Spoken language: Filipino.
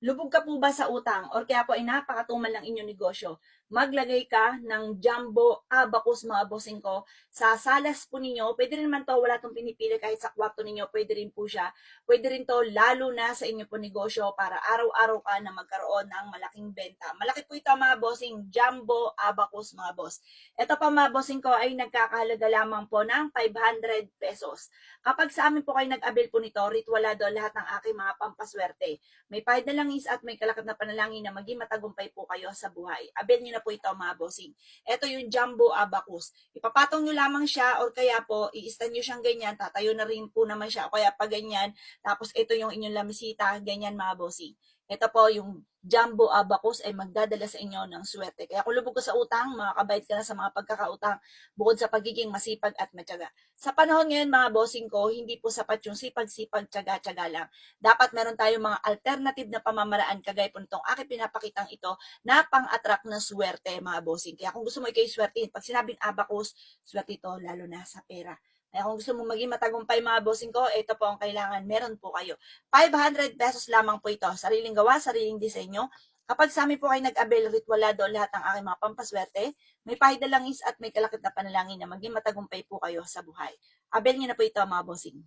Lubog ka po ba sa utang or kaya po ay napakatumal ng inyong negosyo? Maglagay ka ng Jumbo Abacus mga bossing ko. Sa salas po ninyo, pwede rin naman to, wala tong pinipili kahit sa kwarto ninyo, pwede rin po siya. Pwede rin to lalo na sa inyo po negosyo para araw-araw ka na magkaroon ng malaking benta. Malaki po ito mga bossing, Jumbo Abacus mga boss. Ito pa mga bossing ko ay nagkakahalaga lamang po ng 500 pesos. Kapag sa amin po kayo nag-avail po nito, ritualado lahat ng aking mga pampaswerte. May pahid na langis at may kalakip na panalangin na maging matagumpay po kayo sa buhay. Avail nyo na po ito mga bossing. Ito yung Jumbo Abacus. Ipapatong nyo lamang siya or kaya po, i-stand nyo siyang ganyan, tatayo na rin po naman siya o kaya pa ganyan. Tapos ito yung inyong lamisita, ganyan mga bossing. Ito po yung Jumbo Abacus ay magdadala sa inyo ng swerte. Kaya kung lubog ka sa utang, makakabait ka na sa mga pagkakautang bukod sa pagiging masipag at matyaga. Sa panahon ngayon mga bossing ko, hindi po sapat yung sipag-sipag, tyaga-tyaga lang. Dapat meron tayong mga alternative na pamamaraan kagaya po nitong aking pinapakitang ito na pang-attract ng swerte mga bossing. Kaya kung gusto mo ikay swertein, pag sinabing abacus, swerte ito lalo na sa pera. Kaya kung gusto mo maging matagumpay mga bossing ko, ito po ang kailangan. Meron po kayo. 500 pesos lamang po ito. Sariling gawa, sariling disenyo. Kapag sa amin po kayo nag-avail ritualado lahat ng aking mga pampaswerte, may pahid na langis at may kalakip na panalangin na maging matagumpay po kayo sa buhay. Avail nyo na po ito mga bossing.